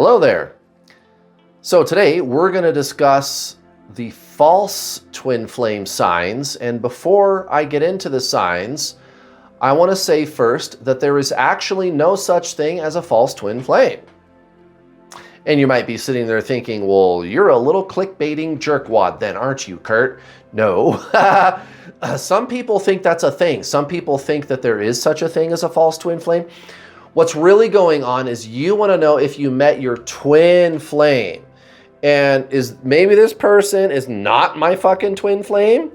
Hello there. So today we're going to discuss the false twin flame signs. And before I get into the signs, I want to say first that there is actually no such thing as a false twin flame. And you might be sitting there thinking, well, you're a little clickbaiting jerkwad then, aren't you, Kurt? No. Some people think that's a thing. Some people think that there is such a thing as a false twin flame. What's really going on is you want to know if you met your twin flame. And maybe this person is not my fucking twin flame?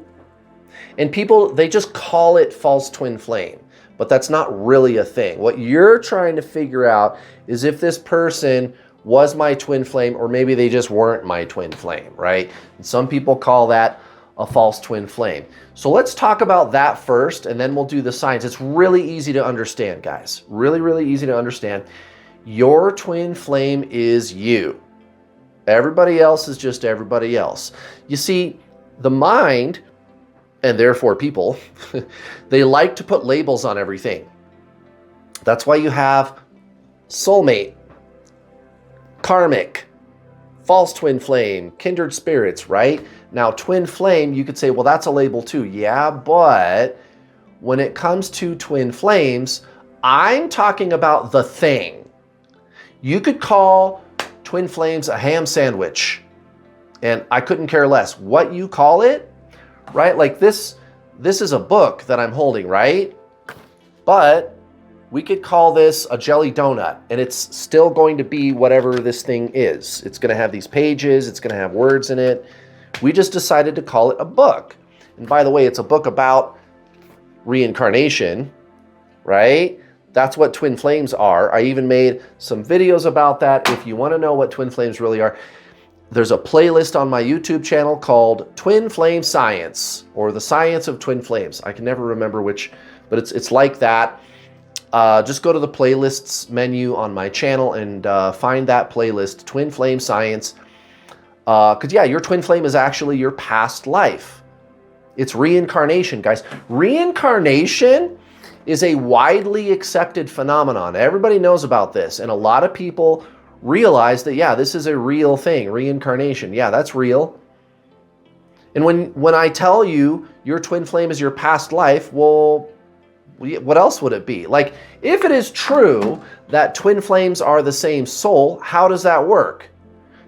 And people, they just call it false twin flame. But that's not really a thing. What you're trying to figure out is if this person was my twin flame, or maybe they just weren't my twin flame, right? And some people call that a false twin flame. So let's talk about that first, and then we'll do the signs. It's really easy to understand, guys. Really, really easy to understand. Your twin flame is you. Everybody else is just everybody else. You see, the mind, and therefore people, they like to put labels on everything. That's why you have soulmate, karmic, false twin flame, kindred spirits, right? Now, twin flame, you could say, well, that's a label too. Yeah, but when it comes to twin flames, I'm talking about the thing. You could call twin flames a ham sandwich, and I couldn't care less what you call it, right? Like this is a book that I'm holding, right? But we could call this a jelly donut, and it's still going to be whatever this thing is. It's going to have these pages. It's going to have words in it. We just decided to call it a book. And by the way, it's a book about reincarnation, right? That's what twin flames are. I even made some videos about that. If you want to know what twin flames really are, there's a playlist on my YouTube channel called Twin Flame Science, or the Science of Twin Flames. I can never remember which, but it's like that. Just go to the playlists menu on my channel and find that playlist, Twin Flame Science. Because yeah, your twin flame is actually your past life. It's reincarnation, guys. Reincarnation is a widely accepted phenomenon. Everybody knows about this. And a lot of people realize that, yeah, this is a real thing, reincarnation. Yeah, that's real. And when I tell you your twin flame is your past life, well, what else would it be? Like, if it is that twin flames are the same soul, how does that work?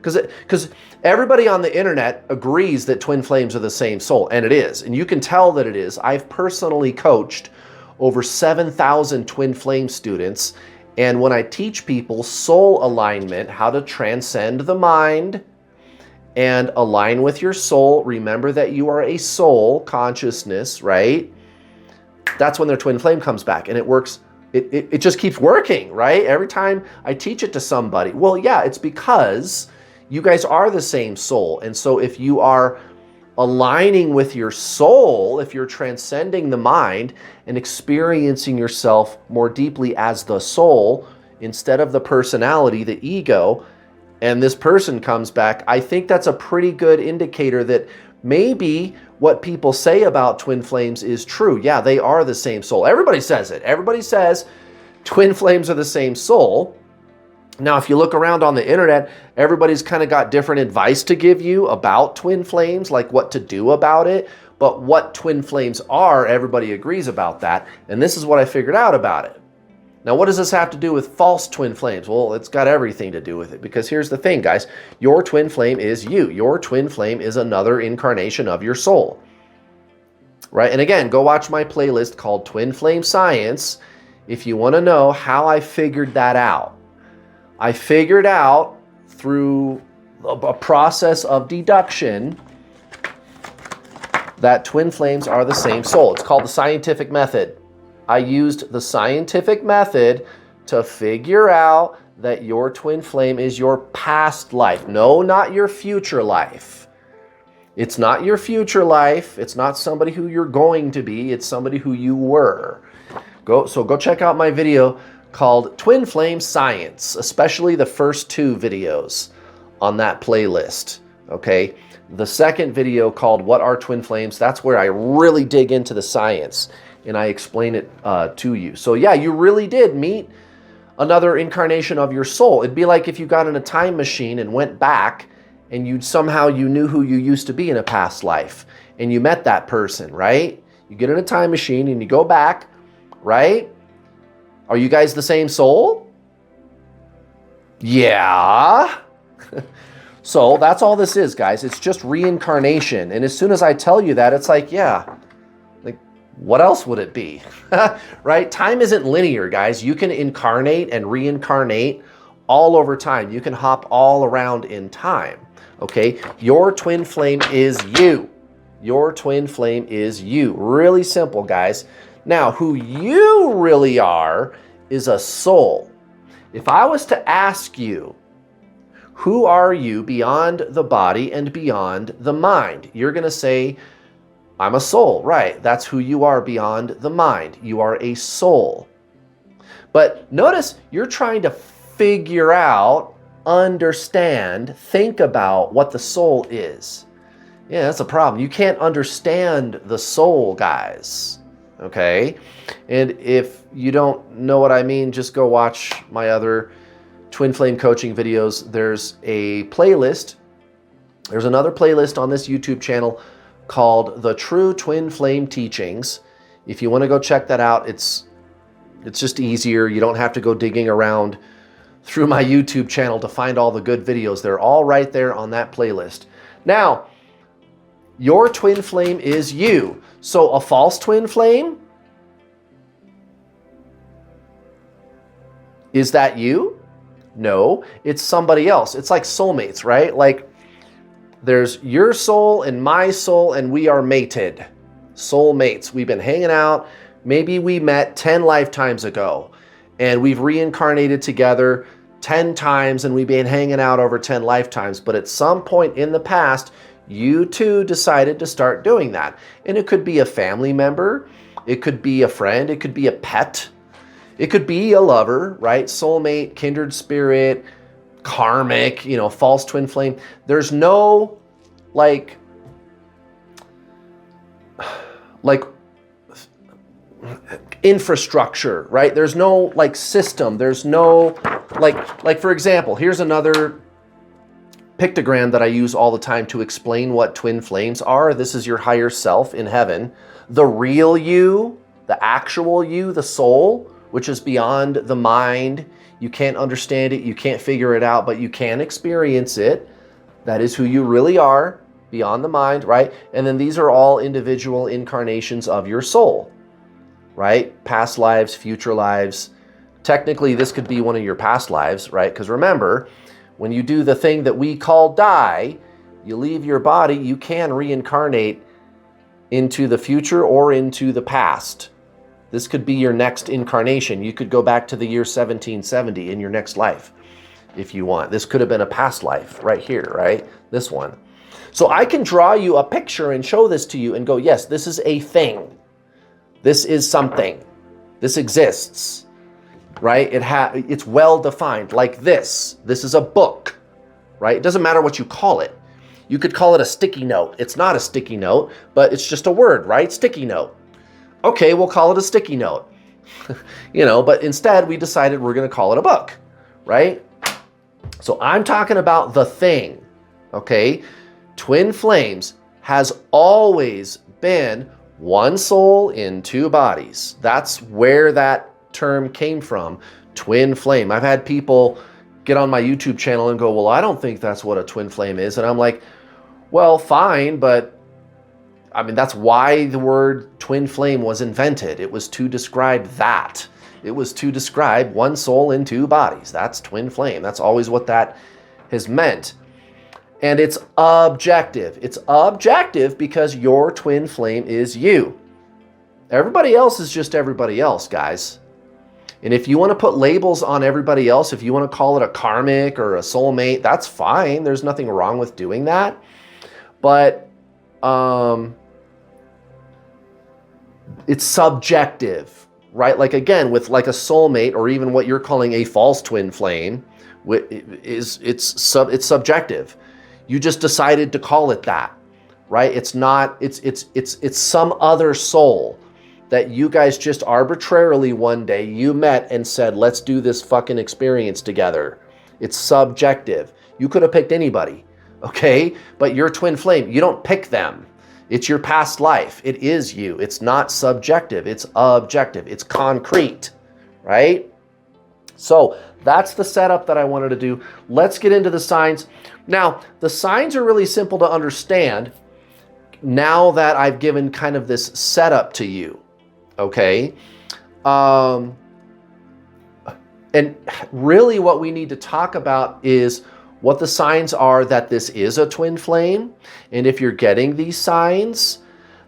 Because everybody on the internet agrees that twin flames are the same soul, and it is. And you can tell that it is. I've personally coached over 7,000 twin flame students, and when I teach people soul alignment, how to transcend the mind and align with your soul, remember that you are a soul consciousness, right? That's when their twin flame comes back, and it works. It just keeps working, right? Every time I teach it to somebody. Well, yeah, it's because you guys are the same soul. And so if you are aligning with your soul, if you're transcending the mind and experiencing yourself more deeply as the soul instead of the personality, the ego, and this person comes back, I think that's a pretty good indicator that maybe what people say about twin flames is true. Yeah, they are the same soul. Everybody says it. Everybody says twin flames are the same soul. Now, if you look around on the internet, everybody's kind of got different advice to give you about twin flames, like what to do about it. But what twin flames are, everybody agrees about that. And this is what I figured out about it. Now, what does this have to do with false twin flames? Well, it's got everything to do with it, because here's the thing, guys. Your twin flame is you. Your twin flame is another incarnation of your soul, right? And again, go watch my playlist called Twin Flame Science if you want to know how I figured that out. I figured out through a process of deduction that twin flames are the same soul. It's called the scientific method. I used the scientific method to figure out that your twin flame is your past life. No, not your future life. It's not your future life. It's not somebody who you're going to be. It's somebody who you were. So go check out my video called Twin Flame Science, especially the first 2 videos on that playlist, okay? The second video called What Are Twin Flames? That's where I really dig into the science and I explain it to you. So yeah, you really did meet another incarnation of your soul. It'd be like if you got in a time machine and went back and you knew who you used to be in a past life and you met that person, right? You get in a time machine and you go back, right? Are you guys the same soul? Yeah. So that's all this is, guys. It's just reincarnation. And as soon as I tell you that, it's like, yeah, like what else would it be? Right? Time isn't linear, guys. You can incarnate and reincarnate all over time. You can hop all around in time. Okay? Your twin flame is you. Your twin flame is you. Really simple, guys. Now, who you really are is a soul. If I was to ask you, who are you beyond the body and beyond the mind? You're going to say, I'm a soul. Right. That's who you are beyond the mind. You are a soul. But notice you're trying to figure out, understand, think about what the soul is. Yeah, that's a problem. You can't understand the soul, guys. Okay? And if you don't know what I mean, just go watch my other Twin Flame coaching videos. There's a playlist. There's another playlist on this YouTube channel called The True Twin Flame Teachings. If you want to go check that out, it's just easier. You don't have to go digging around through my YouTube channel to find all the good videos. They're all right there on that playlist. Now, your twin flame is you. So a false twin flame, is that you? No, it's somebody else. It's like soulmates, right? Like there's your soul and my soul and we are mated. Soulmates. We've been hanging out. Maybe we met 10 lifetimes ago and we've reincarnated together 10 times and we've been hanging out over 10 lifetimes. But at some point in the past, you two decided to start doing that. And it could be a family member. It could be a friend. It could be a pet. It could be a lover, right? Soulmate, kindred spirit, karmic, false twin flame. There's no like infrastructure, right? There's no like system. There's no like for example, here's another pictogram that I use all the time to explain what twin flames are. This is your higher self in heaven. The real you, the actual you, the soul, which is beyond the mind. You can't understand it. You can't figure it out, but you can experience it. That is who you really are beyond the mind, right? And then these are all individual incarnations of your soul, right? Past lives, future lives. Technically, this could be one of your past lives, right? Because remember, when you do the thing that we call die, you leave your body, you can reincarnate into the future or into the past. This could be your next incarnation. You could go back to the year 1770 in your next life if you want. This could have been a past life right here, right? This one. So I can draw you a picture and show this to you and go, yes, this is a thing. This is something. This exists, right? It's well defined like this. This is a book, right? It doesn't matter what you call it. You could call it a sticky note. It's not a sticky note, but it's just a word, right? Sticky note. Okay, we'll call it a sticky note. But instead we decided we're going to call it a book, right? So I'm talking about the thing, okay? Twin flames has always been one soul in two bodies. That's where that term came from, twin flame. I've had people get on my YouTube channel and go, well, I don't think that's what a twin flame is. And I'm like, well, fine, but I mean, that's why the word twin flame was invented. It was to describe that. It was to describe one soul in two bodies. That's twin flame. That's always what that has meant. And it's objective. It's objective because your twin flame is you. Everybody else is just everybody else, guys. And if you want to put labels on everybody else, if you want to call it a karmic or a soulmate, that's fine. There's nothing wrong with doing that. But it's subjective, right? Like again, with like a soulmate or even what you're calling a false twin flame, it's subjective. You just decided to call it that, right? It's not. It's some other soul. that you guys just arbitrarily one day you met and said, let's do this fucking experience together. It's subjective. You could have picked anybody, okay? But your twin flame, you don't pick them. It's your past life. It is you. It's not subjective. It's objective. It's concrete, right? So that's the setup that I wanted to do. Let's get into the signs. Now, the signs are really simple to understand now that I've given kind of this setup to you, okay? And really what we need to talk about is what the signs are that this is a twin flame. And if you're getting these signs,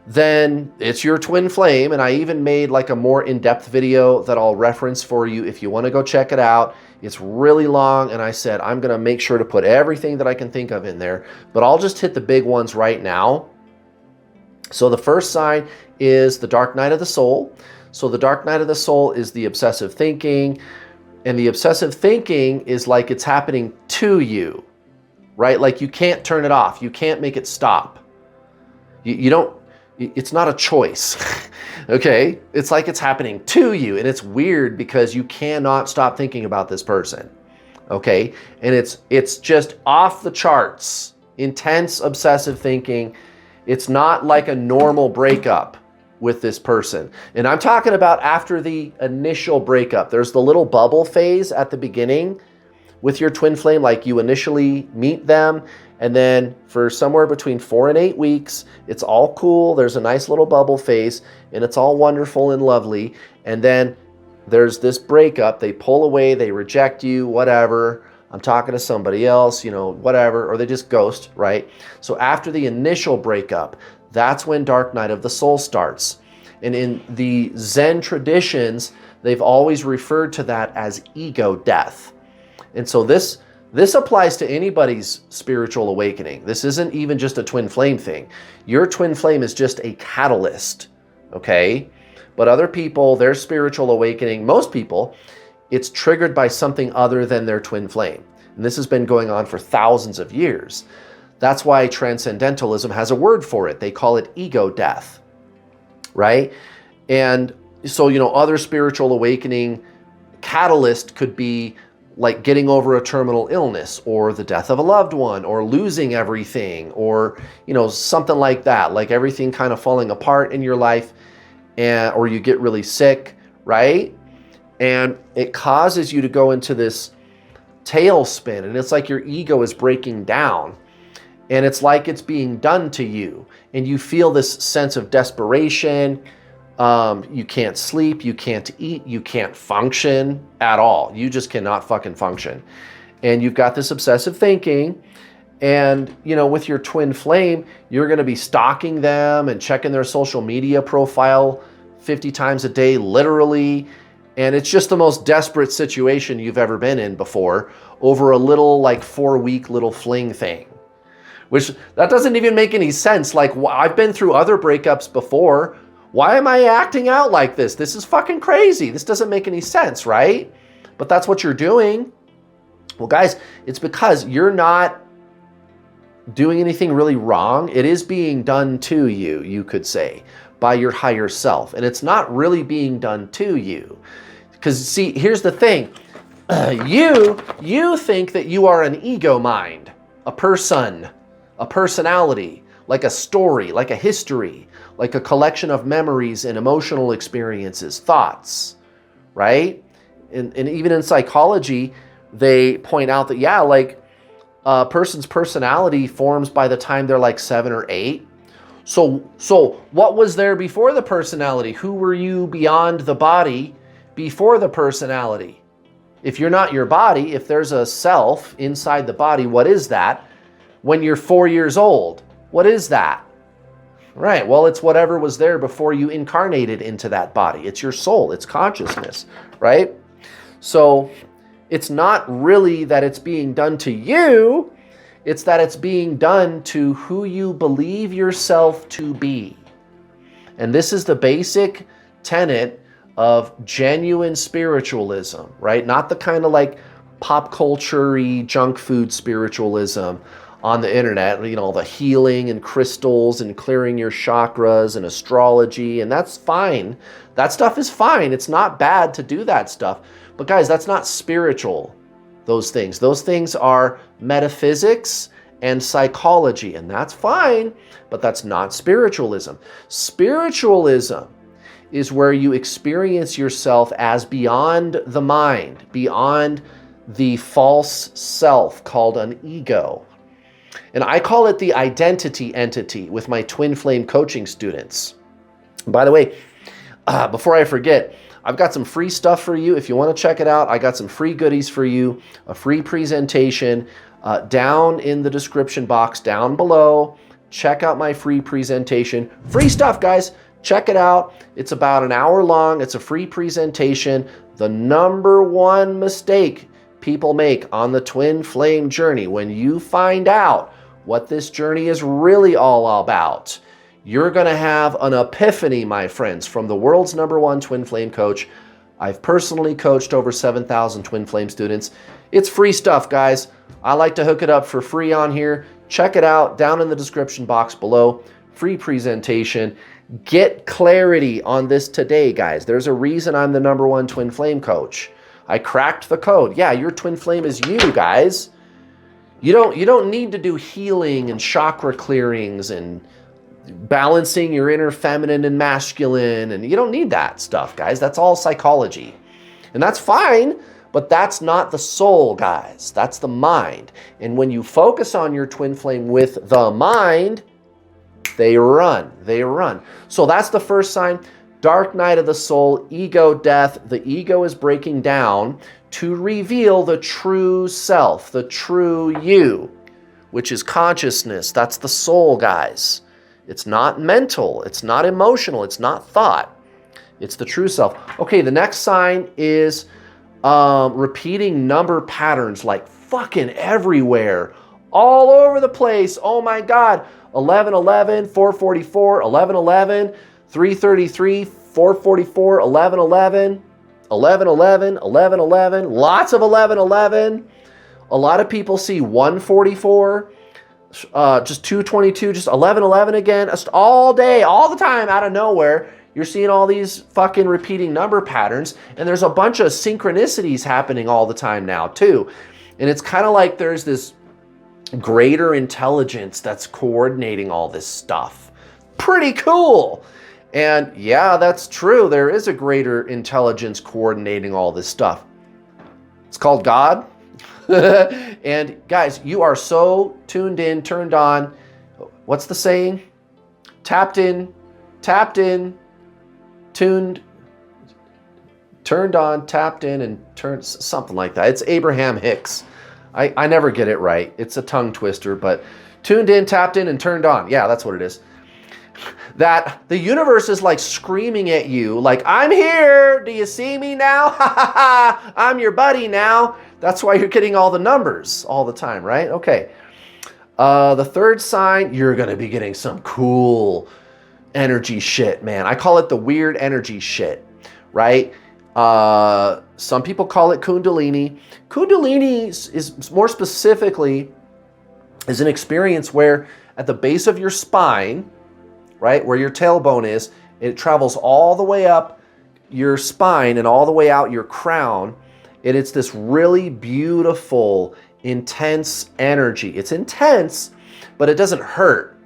then it's your twin flame. And I even made like a more in-depth video that I'll reference for you if you want to go check it out. It's really long, and I said I'm going to make sure to put everything that I can think of in there, but I'll just hit the big ones right now. So the first sign is the dark night of the soul. So the dark night of the soul is the obsessive thinking, and the obsessive thinking is like it's happening to you, right? Like you can't turn it off. You can't make it stop. You don't, it's not a choice, okay? It's like it's happening to you, and it's weird because you cannot stop thinking about this person, okay? And it's just off the charts, intense obsessive thinking. It's not like a normal breakup with this person. And I'm talking about after the initial breakup. There's the little bubble phase at the beginning with your twin flame, like you initially meet them, and then for somewhere between 4 and 8 weeks, it's all cool. There's a nice little bubble phase, and it's all wonderful and lovely. And then there's this breakup. They pull away, they reject you, whatever. I'm talking to somebody else, you know, whatever, or they just ghost, right? So after the initial breakup, that's when Dark Night of the Soul starts. And in the Zen traditions, they've always referred to that as ego death. And so this applies to anybody's spiritual awakening. This isn't even just a twin flame thing. Your twin flame is just a catalyst, okay? But other people, their spiritual awakening, most people, it's triggered by something other than their twin flame. And this has been going on for thousands of years. That's why transcendentalism has a word for it. They call it ego death, right? And so, you know, other spiritual awakening catalyst could be like getting over a terminal illness, or the death of a loved one, or losing everything, or, you know, something like that, like everything kind of falling apart in your life, and or you get really sick, right? And it causes you to go into this tailspin, and it's like your ego is breaking down, and it's like it's being done to you, and you feel this sense of desperation. You can't sleep, you can't eat, you can't function at all. You just cannot fucking function. And you've got this obsessive thinking, and, you know, with your twin flame, you're going to be stalking them and checking their social media profile 50 times a day, literally. And it's just the most desperate situation you've ever been in before over a little, like, 4-week little fling thing. Which, that doesn't even make any sense. Like, I've been through other breakups before. Why am I acting out like this? This is fucking crazy. This doesn't make any sense, right? But that's what you're doing. Well, guys, it's because you're not doing anything really wrong. It is being done to you, you could say, by your higher self. And it's not really being done to you. Because, see, here's the thing. You think that you are an ego mind, a person, a personality, like a story, like a history, like a collection of memories and emotional experiences, thoughts, right? And even in psychology, they point out that, yeah, like a person's personality forms by the time they're like 7 or 8. So what was there before the personality? Who were you beyond the body before the personality? If you're not your body, if there's a self inside the body, what is that? When you're 4 years old, what is that? Right, well, it's whatever was there before you incarnated into that body. It's your soul, it's consciousness, right? So it's not really that it's being done to you, it's that it's being done to who you believe yourself to be. And this is the basic tenet of genuine spiritualism, right? Not the kind of like pop culture-y junk food spiritualism on the internet, you know, all the healing and crystals and clearing your chakras and astrology, and that's fine. That stuff is fine. It's not bad to do that stuff. But guys, that's not spiritual, those things. Those things are metaphysics and psychology, and that's fine, but that's not spiritualism. Spiritualism is where you experience yourself as beyond the mind, beyond the false self called an ego. And I call it the identity entity with my twin flame coaching students. By the way, before I forget, I've got some free stuff for you. If you want to check it out, I got some free goodies for you, a free presentation down in the description box down below. Check out my free presentation. Free stuff, guys. Check it out. It's about an hour long. It's a free presentation. The number one mistake people make on the twin flame journey, when you find out what this journey is really all about, you're going to have an epiphany, my friends, from the world's number one twin flame coach. I've personally coached over 7,000 twin flame students. It's free stuff, guys. I like to hook it up for free on here. Check it out down in the description box below. Free presentation. Get clarity on this today, guys. There's a reason I'm the number one twin flame coach. I cracked the code. Yeah, your twin flame is you, guys. You don't need to do healing and chakra clearings and balancing your inner feminine and masculine, and you don't need that stuff, guys. That's all psychology. And that's fine, but that's not the soul, guys. That's the mind. And when you focus on your twin flame with the mind, they run. They run. So that's the first sign. Dark night of the soul, ego death. The ego is breaking down to reveal the true self, the true you, which is consciousness. That's the soul, guys. It's not mental. It's not emotional. It's not thought. It's the true self. Okay, the next sign is repeating number patterns like fucking everywhere, all over the place. Oh my God. 1111, 444, 1111, 333, 444, 1111, 1111, 1111, lots of 1111. A lot of people see 144, just 222, just 1111 again, just all day, all the time, out of nowhere. You're seeing all these fucking repeating number patterns, and there's a bunch of synchronicities happening all the time now too. And it's kind of like there's this greater intelligence that's coordinating all this stuff. Pretty cool. And yeah, that's true. There is a greater intelligence coordinating all this stuff. It's called God. And guys, you are so tuned in, turned on. What's the saying? Tapped in, tuned, turned on, tapped in, and turned, something like that. It's Abraham Hicks. I never get it right. It's a tongue twister, but tuned in, tapped in, and turned on. Yeah, that's what it is. That the universe is like screaming at you, like, I'm here. Do you see me now? Ha ha ha. I'm your buddy now. That's why you're getting all the numbers all the time, right? Okay. The third sign, you're going to be getting some cool energy shit, man. I call it the weird energy shit, right? Some people call it Kundalini. Kundalini is more specifically is an experience where at the base of your spine, right, where your tailbone is, it travels all the way up your spine and all the way out your crown. And it's this really beautiful, intense energy. It's intense, but it doesn't hurt.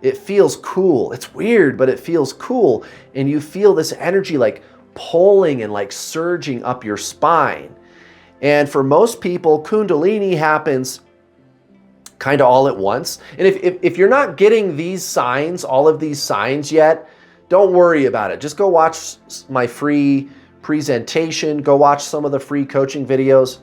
It feels cool. It's weird, but it feels cool. And you feel this energy like pulling and like surging up your spine. And for most people, Kundalini happens kind of all at once. And if you're not getting these signs, all of these signs yet, don't worry about it. Just go watch my free presentation. Go watch some of the free coaching videos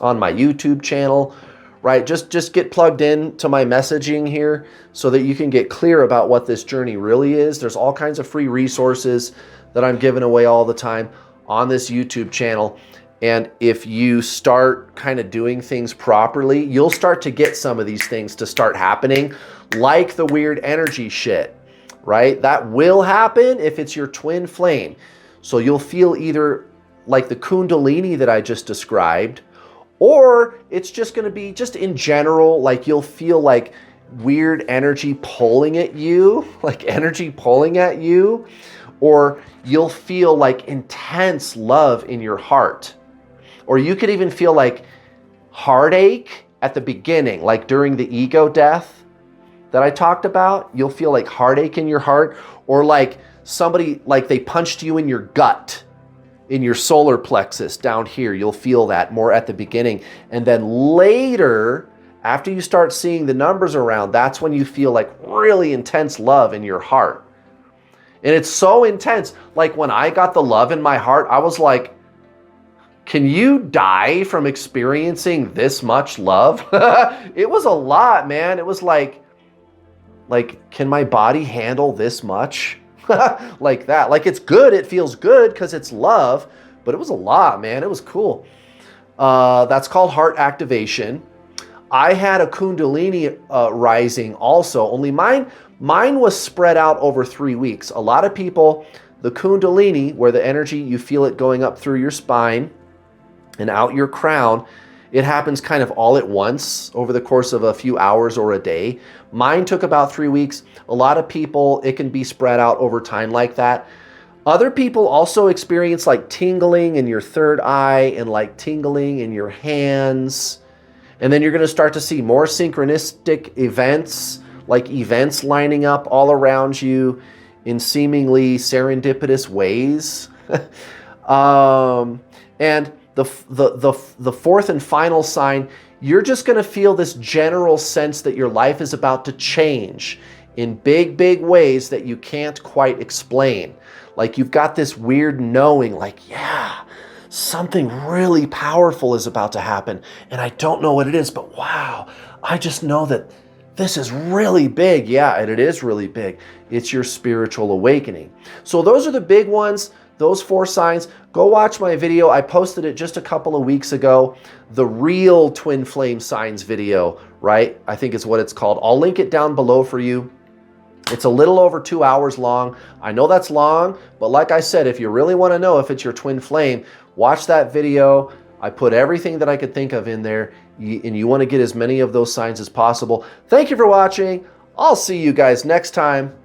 on my YouTube channel, right? Just get plugged in to my messaging here so that you can get clear about what this journey really is. There's all kinds of free resources that I'm giving away all the time on this YouTube channel. And if you start kind of doing things properly, you'll start to get some of these things to start happening, like the weird energy shit, right? That will happen if it's your twin flame. So you'll feel either like the Kundalini that I just described, Or it's just going to be just in general, like you'll feel like weird energy pulling at you, like energy pulling at you, or you'll feel like intense love in your heart. Or you could even feel like heartache at the beginning, like during the ego death that I talked about. You'll feel like heartache in your heart, or like somebody, like they punched you in your gut, in your solar plexus down here. You'll feel that more at the beginning. And then later, after you start seeing the numbers around, that's when you feel like really intense love in your heart. And it's so intense. Like when I got the love in my heart, I was like, can you die from experiencing this much love? It was a lot, man. It was like, can my body handle this much? Like that. Like it's good. It feels good because it's love, but it was a lot, man. It was cool. That's called heart activation. I had a Kundalini rising also, only mine was spread out over 3 weeks. A lot of people, the Kundalini, where the energy, you feel it going up through your spine and out your crown, it happens kind of all at once over the course of a few hours or a day. Mine took about 3 weeks. A lot of people, it can be spread out over time like that. Other people also experience like tingling in your third eye and like tingling in your hands. And then you're going to start to see more synchronistic events, like events lining up all around you in seemingly serendipitous ways. And the fourth and final sign, you're just going to feel this general sense that your life is about to change in big, big ways that you can't quite explain. Like you've got this weird knowing, like, yeah, something really powerful is about to happen. And I don't know what it is, but wow, I just know that this is really big. Yeah, and it is really big. It's your spiritual awakening. So those are the big ones. Those 4 signs. Go watch my video. I posted it just a couple of weeks ago. The real twin flame signs video, right? I think is what it's called. I'll link it down below for you. It's a little over 2 hours long. I know that's long, but like I said, if you really want to know if it's your twin flame, watch that video. I put everything that I could think of in there, and you want to get as many of those signs as possible. Thank you for watching. I'll see you guys next time.